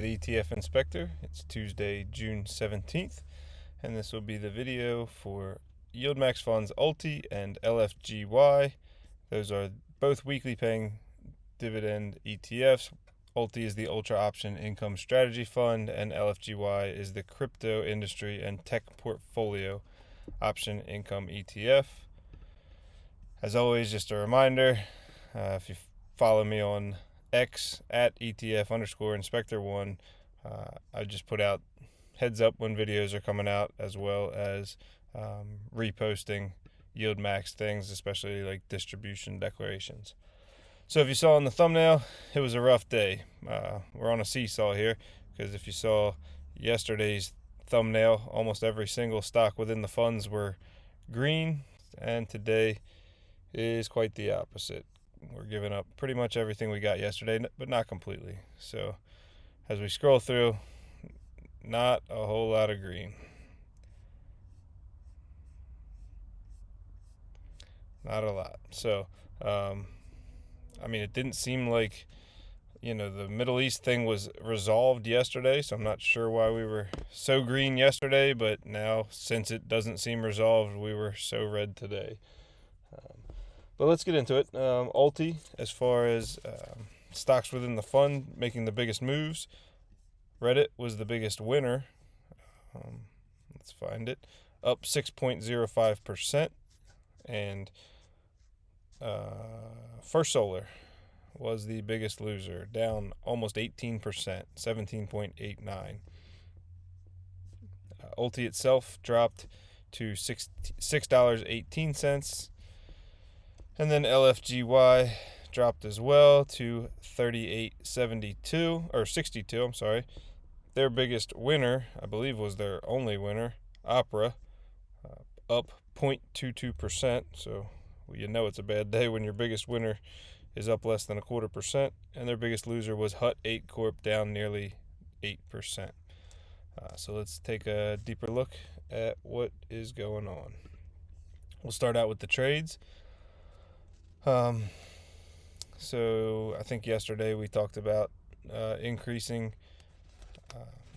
The ETF Inspector. It's Tuesday, June 17th, and this will be the video for YieldMax funds ULTY and LFGY. Those are both weekly paying dividend ETFs. ULTY is the Ultra Option Income Strategy Fund, and LFGY is the Crypto Industry and Tech Portfolio Option Income ETF. As always, just a reminder, if you follow me on X at ETF_Inspector1, I just put out heads up when videos are coming out, as well as reposting YieldMax things, especially like distribution declarations. So if you saw in the thumbnail, it was a rough day. We're on a seesaw here, because if you saw yesterday's thumbnail, almost every single stock within the funds were green, and today is quite the opposite. We're giving up pretty much everything we got yesterday, but not completely. So as we scroll through, not a whole lot of green. Not a lot. So, it didn't seem like, the Middle East thing was resolved yesterday, so I'm not sure why we were so green yesterday, but now, since it doesn't seem resolved, we were so red today. But let's get into it. ULTY, as far as stocks within the fund making the biggest moves, Reddit was the biggest winner. Let's find it. Up 6.05%. And First Solar was the biggest loser, down almost 18%, 17.89. ULTY itself dropped to $6.18. And then LFGY dropped as well to 38.72 or 62. I'm sorry. Their biggest winner, I believe, was their only winner, Opera, up 0.22%. So it's a bad day when your biggest winner is up less than 0.25%. And their biggest loser was Hut 8 Corp, down nearly 8%. So let's take a deeper look at what is going on. We'll start out with the trades. So I think yesterday we talked about increasing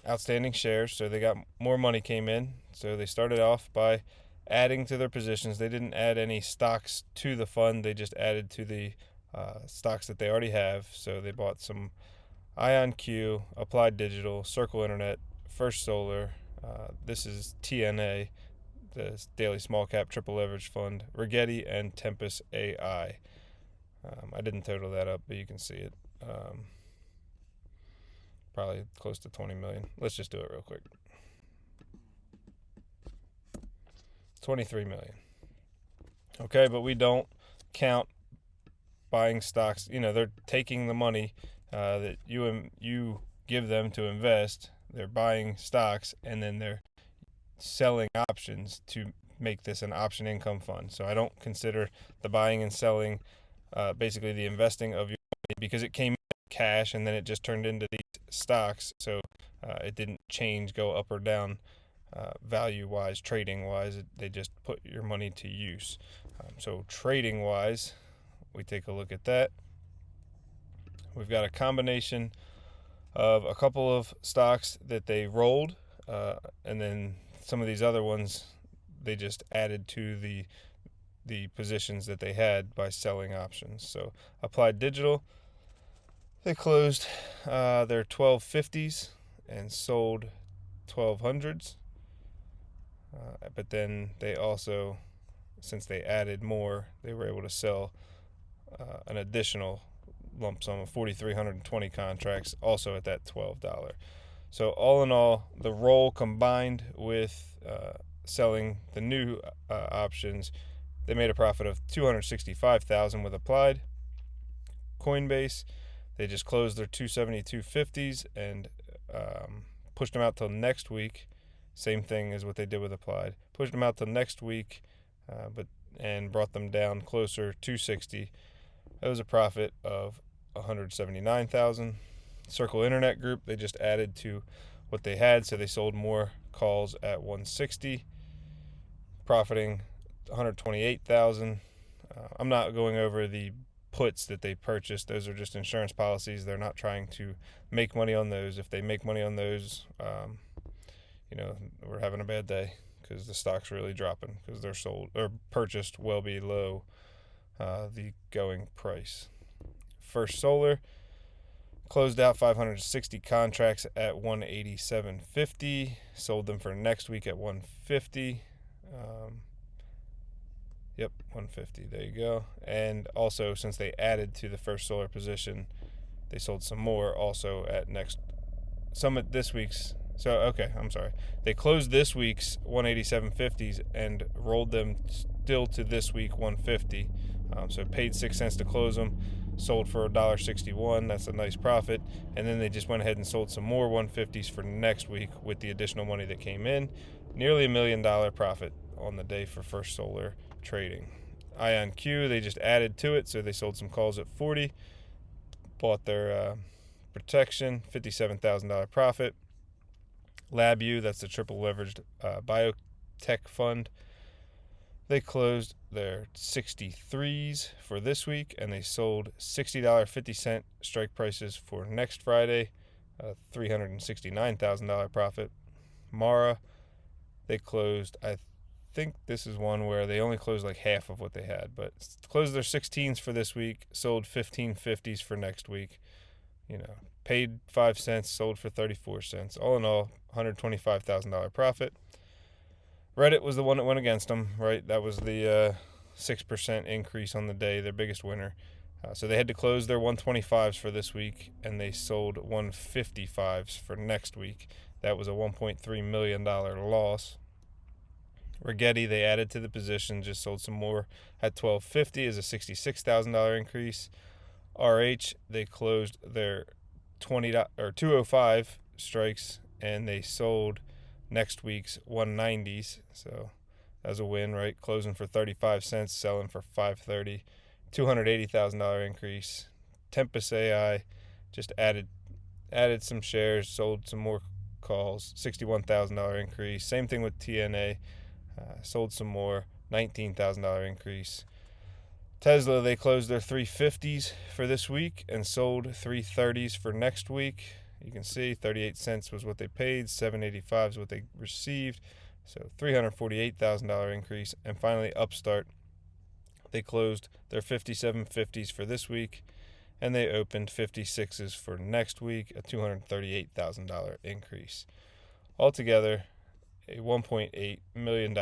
outstanding shares. So they got more money came in. So they started off by adding to their positions. They didn't add any stocks to the fund. They just added to the stocks that they already have. So they bought some IonQ, Applied Digital, Circle Internet, First Solar. This is TNA, the Daily Small Cap Triple Leverage Fund, Rigetti, and Tempest AI. I didn't total that up, but you can see it. Probably close to 20 million. Let's just do it real quick. 23 million. Okay, but we don't count buying stocks. They're taking the money that you give them to invest. They're buying stocks, and then they're selling options to make this an option income fund. So I don't consider the buying and selling basically the investing of your money, because it came in cash and then it just turned into these stocks. So it didn't go up or down value-wise, trading-wise. They just put your money to use. So trading-wise, we take a look at that. We've got a combination of a couple of stocks that they rolled, and then some of these other ones they just added to the positions that they had by selling options. So Applied Digital, they closed their 1250s and sold 1200s. But then they also, since they added more, they were able to sell an additional lump sum of 4,320 contracts, also at that $12. So all in all, the roll combined with selling the new options, they made a profit of $265,000 with Applied. Coinbase, they just closed their 272.50s and pushed them out till next week. Same thing as what they did with Applied. Pushed them out till next week, and brought them down closer to 60. That was a profit of $179,000. Circle Internet Group, they just added to what they had, so they sold more calls at 160, profiting $128,000. I'm not going over the puts that they purchased. Those are just insurance policies. They're not trying to make money on those. If they make money on those, we're having a bad day because the stock's really dropping because they're sold or purchased well below the going price. First Solar closed out 560 contracts at 187.50. Sold them for next week at 150. 150. There you go. And also, since they added to the First Solar position, they sold some more also at this week's. So, okay, I'm sorry. They closed this week's 187.50s and rolled them still to this week 150. So paid 6 cents to close them, sold for $1.61. That's a nice profit. And then they just went ahead and sold some more 150s for next week with the additional money that came in. Nearly $1 million profit on the day for First Solar trading. IonQ, they just added to it, so they sold some calls at 40. Bought their protection, $57,000 profit. LabU, that's the triple leveraged biotech fund. They closed their 63s for this week, and they sold $60.50 strike prices for next Friday, $369,000 profit. Mara, they closed, I think this is one where they only closed like half of what they had, but closed their 16s for this week, sold 15.50s for next week. Paid 5 cents, sold for 34 cents. All in all, $125,000 profit. Reddit was the one that went against them, right? That was the 6% increase on the day, their biggest winner. So they had to close their 125s for this week, and they sold 155s for next week. That was a $1.3 million loss. Rigetti, they added to the position, just sold some more at $12.50 as a $66,000 increase. RH, they closed their 205 strikes, and they sold next week's 190s. So that was a win, right? Closing for 35 cents, selling for $5.30. $280,000 increase. Tempest AI just added some shares, sold some more calls, $61,000 increase. Same thing with TNA, sold some more, $19,000 increase. Tesla, they closed their 350s for this week and sold 330s for next week. You can see 38 cents was what they paid, $7.85 is what they received. So $348,000 increase. And finally, Upstart, they closed their 57.50s for this week, and they opened 56s for next week, a $238,000 increase. Altogether, a $1.8 million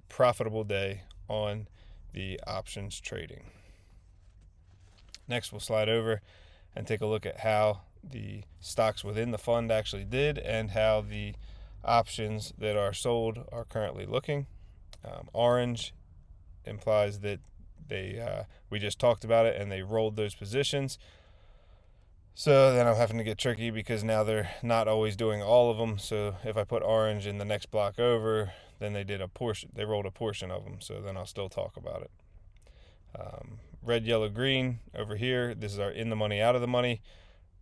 profitable day on the options trading. Next, we'll slide over and take a look at how the stocks within the fund actually did and how the options that are sold are currently looking. Orange implies that we just talked about it and they rolled those positions. So then I'm having to get tricky because now they're not always doing all of them. So if I put orange in the next block over, then they rolled a portion of them. So then I'll still talk about it. Red, yellow, green over here. This is our in the money, out of the money.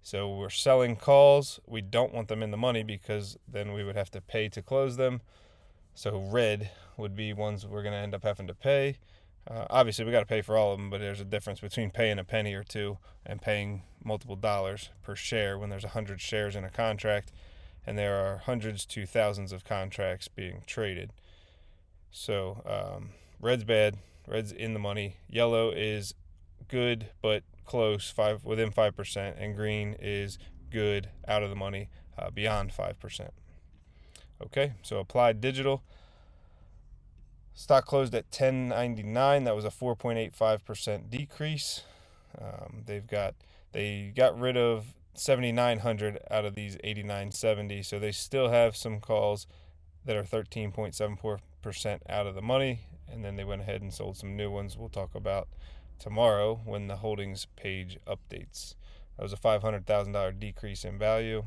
So we're selling calls. We don't want them in the money because then we would have to pay to close them. So red would be ones we're going to end up having to pay. Obviously, we got to pay for all of them, but there's a difference between paying a penny or two and paying multiple dollars per share when there's 100 shares in a contract, and there are hundreds to thousands of contracts being traded. So red's bad. Red's in the money. Yellow is good but close, within 5%, and green is good, out of the money, beyond 5%. Okay, so Applied Digital. Stock closed at $10.99. That was a 4.85% decrease. They got rid of 7,900 out of these 8,970, so they still have some calls that are 13.74% out of the money, and then they went ahead and sold some new ones we'll talk about tomorrow when the holdings page updates. That was a $500,000 decrease in value.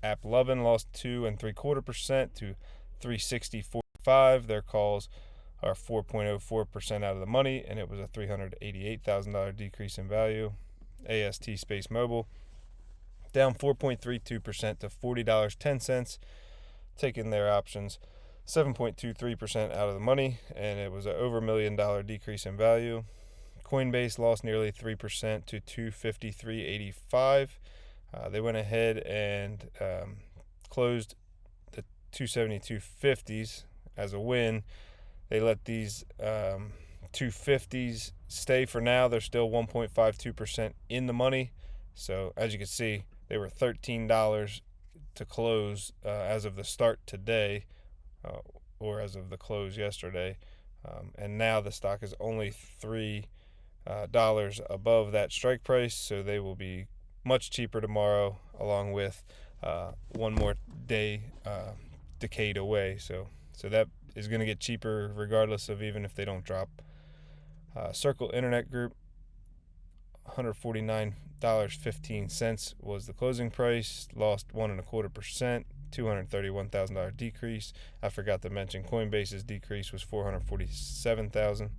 AppLovin lost 2.75% to 360.45. Their calls are 4.04% out of the money, and it was a $388,000 decrease in value. AST Space Mobile down 4.32% to $40.10, taking their options 7.23% out of the money, and it was an over $1 million decrease in value. Coinbase lost nearly 3% to 253.85. They went ahead and closed the 272.50s as a win. They let these 250s stay for now. They're still 1.52% in the money. So as you can see, they were $13 to close as of the start today, or as of the close yesterday. And now the stock is only $3 above that strike price, so they will be much cheaper tomorrow, along with one more day decayed away. So that is going to get cheaper regardless of even if they don't drop. Circle Internet Group, $149.15 was the closing price, lost 1.25%, $231,000 decrease. I forgot to mention Coinbase's decrease was $447,000.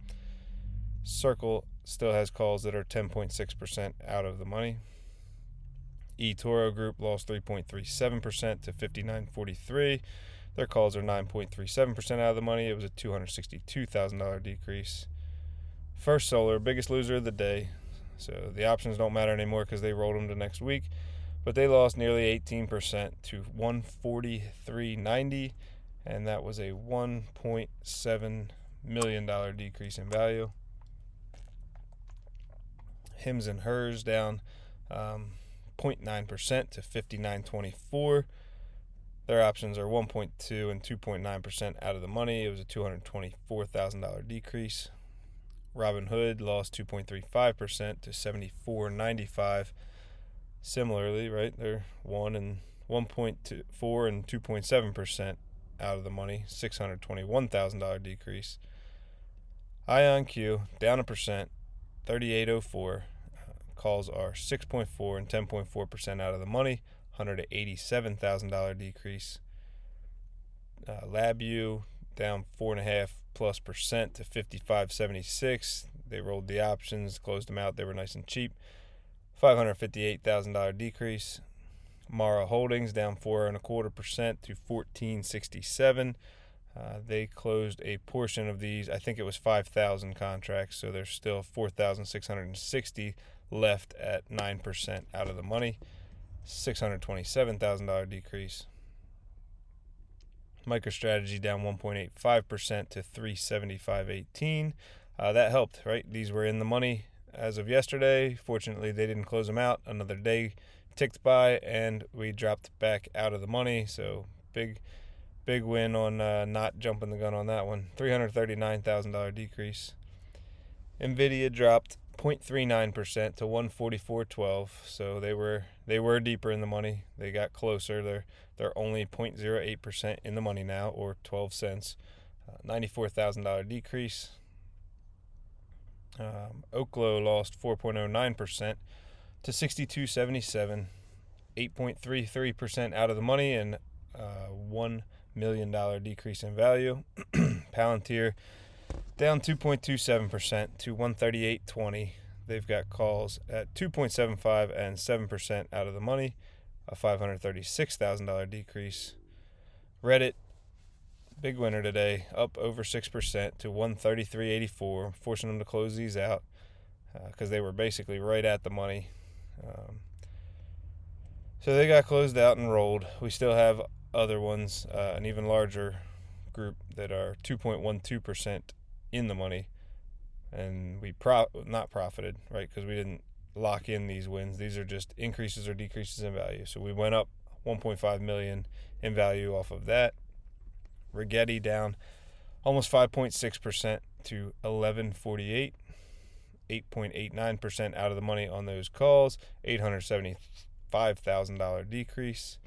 Circle still has calls that are 10.6% out of the money. eToro Group lost 3.37% to $59.43. Their calls are 9.37% out of the money. It was a $262,000 decrease. First Solar, biggest loser of the day. So the options don't matter anymore because they rolled them to next week. But they lost nearly 18% to $143.90. And that was a $1.7 million decrease in value. Hims and Hers down 0.9% to $59.24. Their options are 1.2 and 2.9% out of the money. It was a $224,000 decrease. Robinhood lost 2.35% to $74.95. Similarly, right, they're 1.4 and 2.7% out of the money. $621,000 decrease. IonQ down 1%, $38.04. Calls are 6.4 and 10.4% out of the money. $187,000 decrease. LabU down 4.5+% to $55.76. They rolled the options, closed them out. They were nice and cheap. $558,000 decrease. Mara Holdings down 4.25% to $14.67. They closed a portion of these. I think it was 5,000 contracts, so there's still 4,660 left at 9% out of the money. $627,000 decrease. MicroStrategy down 1.85% to $375.18. That helped, right? These were in the money as of yesterday. Fortunately, they didn't close them out. Another day ticked by, and we dropped back out of the money. So big win on not jumping the gun on that one. $339,000 decrease. NVIDIA dropped 0.39% to $144.12. So they were deeper in the money. They got closer. They're only 0.08% in the money now, or 12 cents. $94,000 decrease. Oklo lost 4.09% to $62.77. 8.33% out of the money, and $1 million decrease in value. Palantir down 2.27% to $138.20. They've got calls at 2.75 and 7% out of the money, a $536,000 decrease. Reddit, big winner today, up over 6% to $133.84, forcing them to close these out because they were basically right at the money. So they got closed out and rolled. We still have other ones, an even larger group that are 2.12% in the money, and we not profited, right, because we didn't lock in these wins. These are just increases or decreases in value. So we went up $1.5 million in value off of that. Rigetti down almost 5.6% to $11.48. 8.89% out of the money on those calls. $875,000 decrease.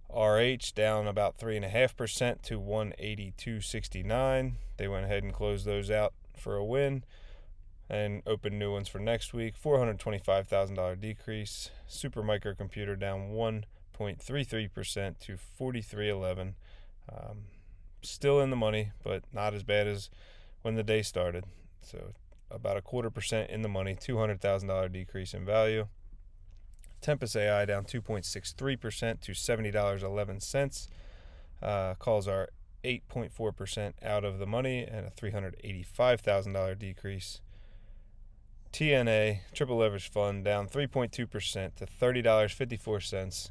RH down about 3.5% to $182.69. They went ahead and closed those out for a win and opened new ones for next week. $425,000 decrease. Super Microcomputer down 1.33% to $43.11. Still in the money, but not as bad as when the day started. So about 0.25% in the money. $200,000 decrease in value. Tempest AI down 2.63% to $70.11. Calls are 8.4% out of the money, and a $385,000 decrease. TNA, triple leverage fund, down 3.2% to $30.54.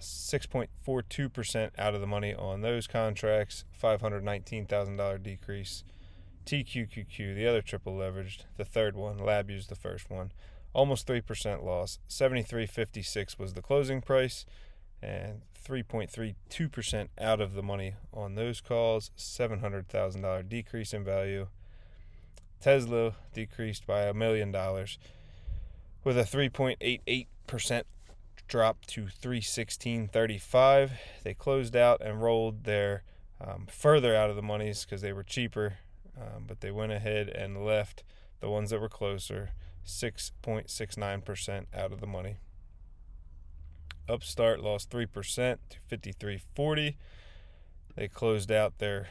6.42% out of the money on those contracts, $519,000 decrease. TQQQ, the other triple leveraged, the third one, LabU's the first one, almost 3% loss. 73.56 was the closing price, and 3.32% out of the money on those calls, $700,000 decrease in value. Tesla decreased by $1 million with a 3.88% drop to 316.35. They closed out and rolled their further out of the monies because they were cheaper, but they went ahead and left the ones that were closer 6.69% out of the money. Upstart lost 3% to 53.40. They closed out their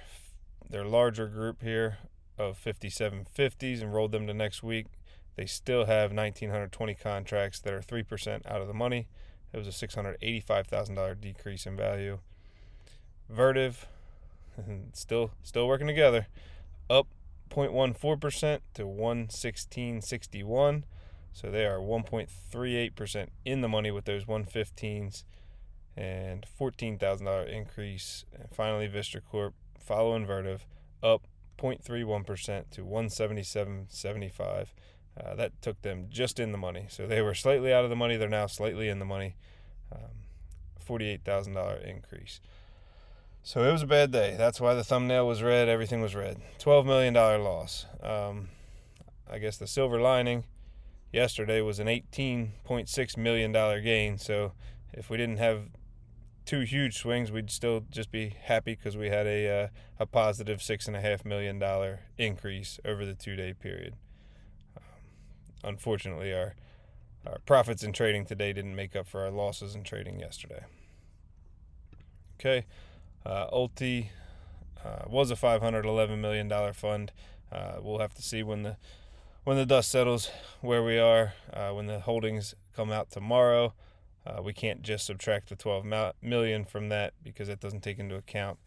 larger group here of 57.50s and rolled them to next week. They still have 1,920 contracts that are 3% out of the money. It was a $685,000 decrease in value. Vertiv, still working together, up 0.14% to 116.61. So they are 1.38% in the money with those 115s and $14,000 increase. And finally, Vistra Corp, following Vertiv, up 0.31% to 177.75. That took them just in the money. So they were slightly out of the money. They're now slightly in the money. $48,000 increase. So it was a bad day. That's why the thumbnail was red. Everything was red. $12 million loss. I guess the silver lining yesterday was an $18.6 million gain. So if we didn't have two huge swings, we'd still just be happy because we had a positive $6.5 million increase over the 2-day period. Unfortunately, our profits in trading today didn't make up for our losses in trading yesterday. Okay, ULTY was a $511 million fund. We'll have to see when the dust settles where we are. When the holdings come out tomorrow, we can't just subtract the $12 million from that because it doesn't take into account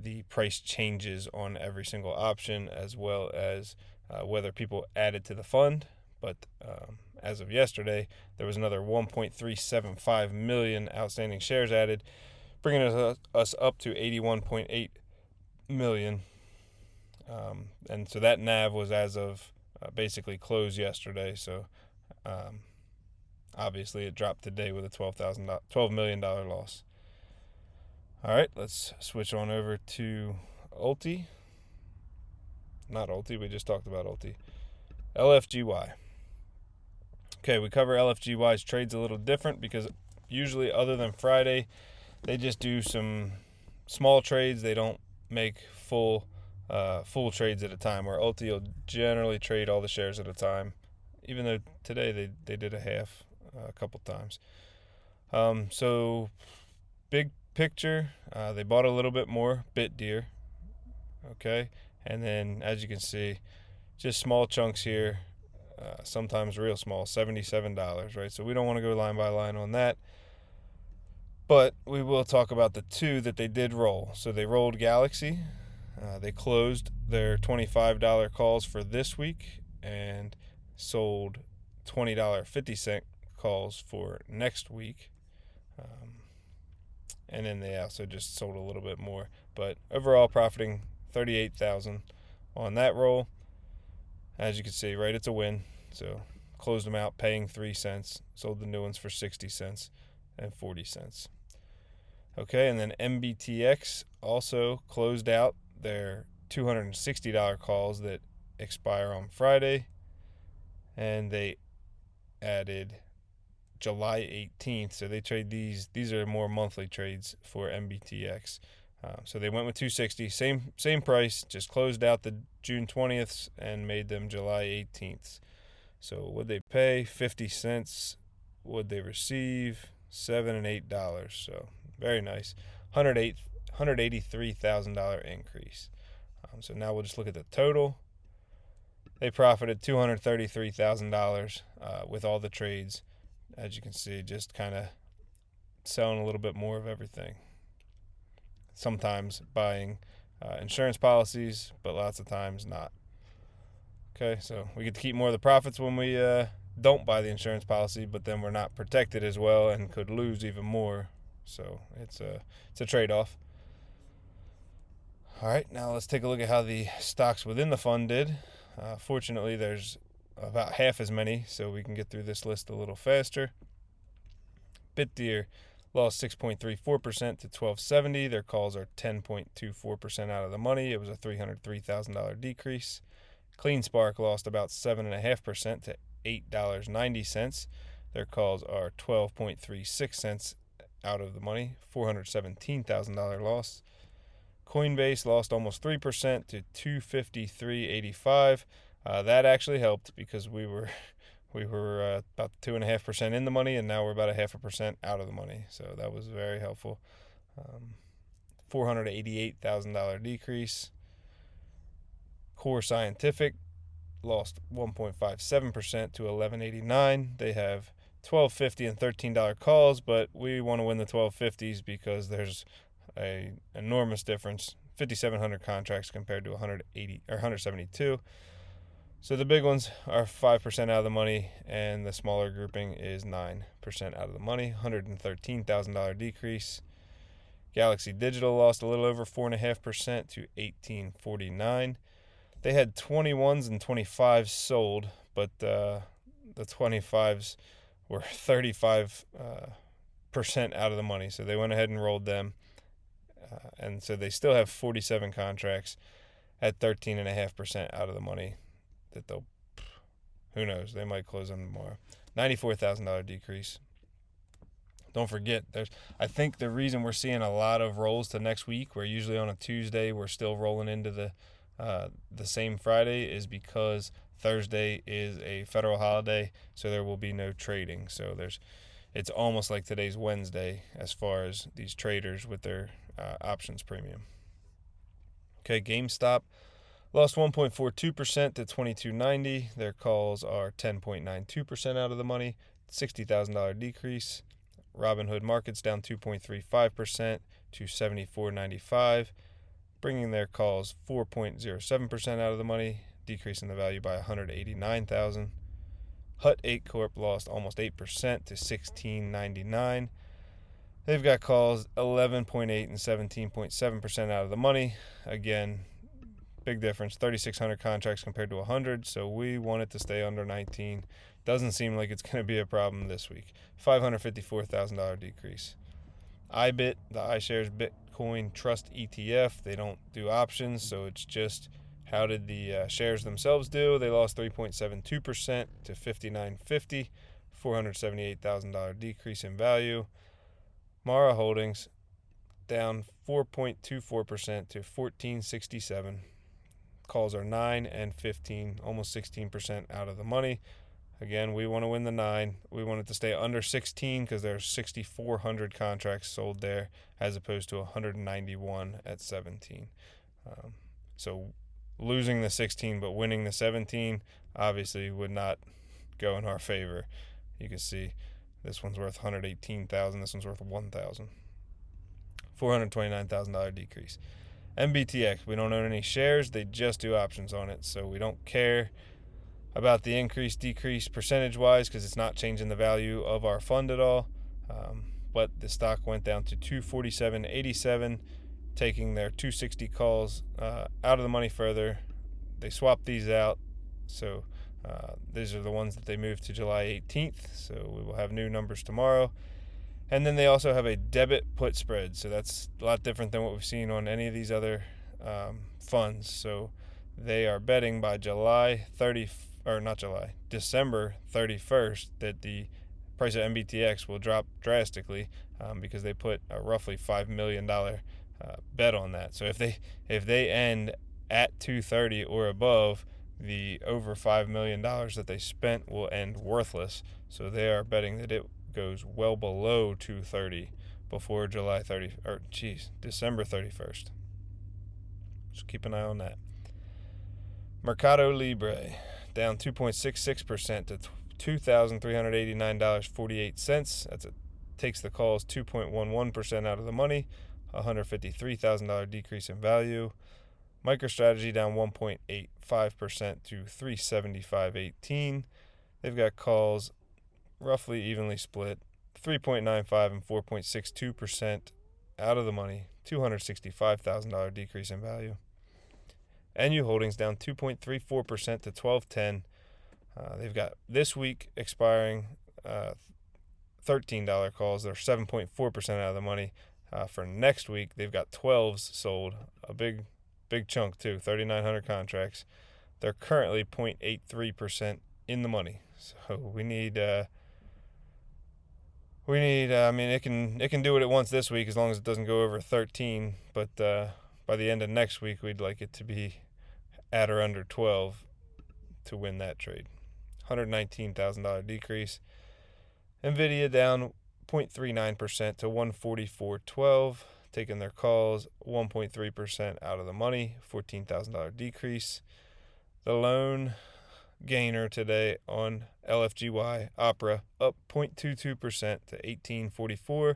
the price changes on every single option, as well as whether people added to the fund. But as of yesterday, there was another 1.375 million outstanding shares added, bringing us up to 81.8 million. And so that NAV was as of basically close yesterday. So obviously it dropped today with a $12 million loss. All right, let's switch on over to ULTY. Not ULTY, we just talked about ULTY. LFGY. Okay, we cover LFGY's trades a little different because usually, other than Friday, they just do some small trades. They don't make full trades at a time, where ULTY will generally trade all the shares at a time, even though today they did a half a couple times. So big picture, they bought a little bit more bit deer. Okay, and then as you can see, just small chunks here. Sometimes real small, $77, right? So we don't want to go line by line on that. But we will talk about the two that they did roll. So they rolled Galaxy. They closed their $25 calls for this week and sold $20.50 calls for next week. And then they also just sold a little bit more. But overall profiting $38,000 on that roll. As you can see, right, it's a win. So closed them out paying 3 cents, sold the new ones for 60 cents and 40 cents. Okay, and then MBTX also closed out their $260 calls that expire on Friday, and they added July 18th. So they trade these are more monthly trades for MBTX. So they went with 260, same price, just closed out the June 20th and made them July 18th. So would they pay 50 cents? Would they receive $7 and $8? So very nice, $183,000 increase. So now we'll just look at the total. They profited $233,000 with all the trades. As you can see, just kind of selling a little bit more of everything. Sometimes buying insurance policies, but lots of times not. Okay, so we get to keep more of the profits when we don't buy the insurance policy, but then we're not protected as well and could lose even more. So it's a trade-off. All right, now let's take a look at how the stocks within the fund did. Fortunately, there's about half as many, so we can get through this list a little faster. BitDeer lost 6.34% to 1270. Their calls are 10.24% out of the money. It was a $303,000 decrease. CleanSpark lost about 7.5% to $8.90. Their calls are 12.36 cents out of the money, $417,000 loss. Coinbase lost almost 3% to $253.85. That actually helped because we were about 2.5% in the money, and now we're about 0.5% out of the money. So that was very helpful. $488,000 decrease. Core Scientific lost 1.57% to $11.89. They have $12.50 and $13 calls, but we want to win the 12.50s because there's a enormous difference, 5,700 contracts compared to 180 or 172. So the big ones are 5% out of the money, and the smaller grouping is 9% out of the money, $113,000 decrease. Galaxy Digital lost a little over 4.5% to $18.49. They had 21s and 25s sold, but the 25s were 35% out of the money, so they went ahead and rolled them. And so they still have 47 contracts at 13.5% out of the money that they'll, who knows, they might close them tomorrow. $94,000 decrease. Don't forget, I think the reason we're seeing a lot of rolls to next week, where usually on a Tuesday we're still rolling into the same Friday, is because Thursday is a federal holiday, so there will be no trading. So it's almost like today's Wednesday as far as these traders with their options premium. Okay, GameStop lost 1.42% to $22.90. Their calls are 10.92% out of the money, $60,000 decrease. Robinhood Markets down 2.35% to $74.95, bringing their calls 4.07% out of the money, decreasing the value by $189,000. Hut 8 Corp lost almost 8% to $16.99. They've got calls 11.8 and 17.7% out of the money. Again, big difference, 3,600 contracts compared to 100, so we want it to stay under 19. Doesn't seem like it's going to be a problem this week. $554,000 decrease. IBIT, the iShares Bitcoin Trust ETF, they don't do options, so it's just how did the shares themselves do. They lost 3.72% to $59.50, $478,000 decrease in value. Mara Holdings down 4.24% to $14.67. Calls are 9 and 15, almost 16% out of the money. Again, we want to win the 9. We want it to stay under 16 because there's 6,400 contracts sold there as opposed to 191 at 17. So losing the 16 but winning the 17 obviously would not go in our favor. You can see this one's worth $118,000. This one's worth $1,000. $429,000 decrease. MBTX, we don't own any shares. They just do options on it, so we don't care about the increase, decrease percentage-wise because it's not changing the value of our fund at all. But the stock went down to $247.87, taking their 260 calls out of the money further. They swapped these out, so these are the ones that they moved to July 18th, so we will have new numbers tomorrow. And then they also have a debit put spread, so that's a lot different than what we've seen on any of these other funds. So they are betting by December 31st that the price of MBTX will drop drastically because they put a roughly $5 million bet on that. So if they end at 230 or above, the over $5 million that they spent will end worthless. So they are betting that it goes well below 230 before December 31st. So keep an eye on that. Mercado Libre down 2.66% to $2,389.48. Takes the calls 2.11% out of the money, $153,000 decrease in value. MicroStrategy down 1.85% to 375.18. They've got calls roughly evenly split, 3.95 and 4.62% out of the money, $265,000 decrease in value. NU Holdings down 2.34% to 12.10. They've got this week expiring $13 calls. They're 7.4% out of the money. For next week, they've got 12s sold, a big chunk too, 3,900 contracts. They're currently 0.83% in the money. So we need. I mean, it can do what it wants this week as long as it doesn't go over 13. But by the end of next week, we'd like it to be at or under 12 to win that trade. $119,000 decrease. NVIDIA down 0.39% to 144.12, taking their calls 1.3% out of the money, $14,000 decrease. The lone gainer today on LFGY, Opera, up 0.22% to 18.44.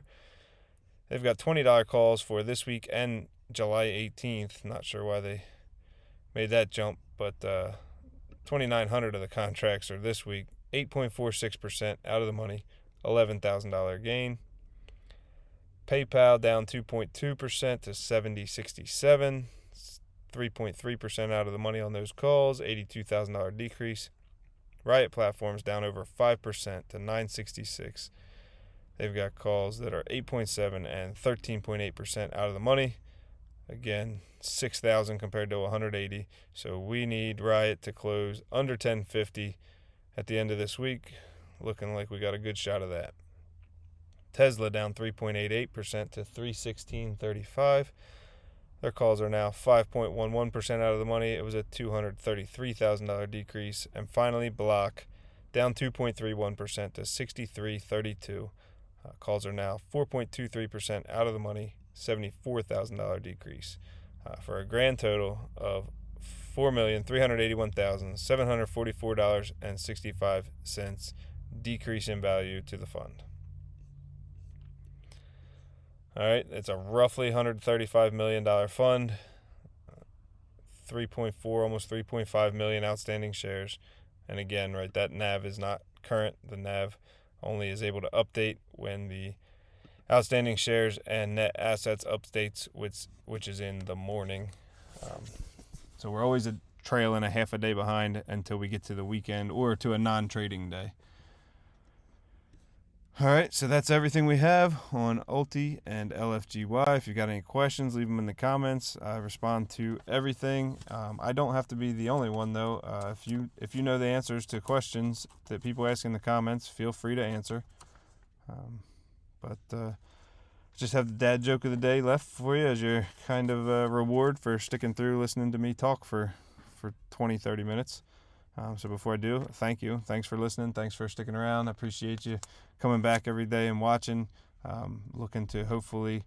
They've got $20 calls for this week and July 18th. Not sure why they made that jump, but 2,900 of the contracts are this week, 8.46% out of the money, $11,000 gain. PayPal down 2.2% to 70.67, 3.3% out of the money on those calls, $82,000 decrease. Riot Platforms down over 5% to 9.66. They've got calls that are 8.7 and 13.8% out of the money. Again, 6,000 compared to 180. So we need Riot to close under 10.50 at the end of this week. Looking like we got a good shot of that. Tesla down 3.88% to 316.35. Their calls are now 5.11% out of the money. It was a $233,000 decrease. And finally, Block down 2.31% to 63.32. Calls are now 4.23% out of the money, $74,000 decrease, for a grand total of $4,381,744.65 decrease in value to the fund. All right, it's a roughly $135 million fund, 3.4, almost 3.5 million outstanding shares. And again, right, that NAV is not current. The NAV only is able to update when the outstanding shares and net assets updates, which is in the morning. So we're always trailing a half a day behind until we get to the weekend or to a non-trading day. All right, so that's everything we have on ULTY and LFGY. If you've got any questions, leave them in the comments. I respond to everything. I don't have to be the only one, though. If you know the answers to questions that people ask in the comments, feel free to answer. Just have the dad joke of the day left for you as your kind of reward for sticking through listening to me talk for 20, 30 minutes. So before I do, thank you. Thanks for listening. Thanks for sticking around. I appreciate you coming back every day and watching. Looking to hopefully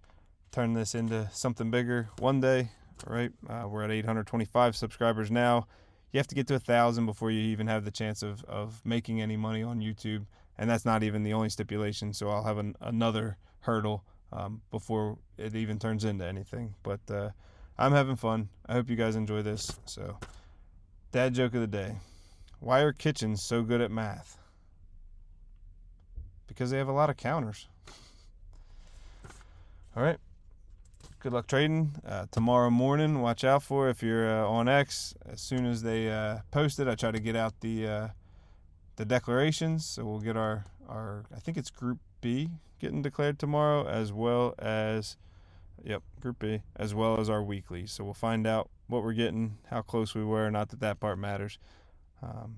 turn this into something bigger one day. Right? We're at 825 subscribers now. You have to get to 1,000 before you even have the chance of making any money on YouTube. And that's not even the only stipulation. So I'll have another hurdle before it even turns into anything. But I'm having fun. I hope you guys enjoy this. So, dad joke of the day. Why are kitchens so good at math? Because they have a lot of counters. All right. Good luck trading. Tomorrow morning, watch out for if you're on X. As soon as they post it, I try to get out the declarations. So we'll get our I think it's Group B getting declared tomorrow, as well as Group B, as well as our weekly. So we'll find out what we're getting, how close we were. Not that part matters.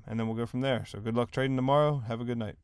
And then we'll go from there. So good luck trading tomorrow. Have a good night.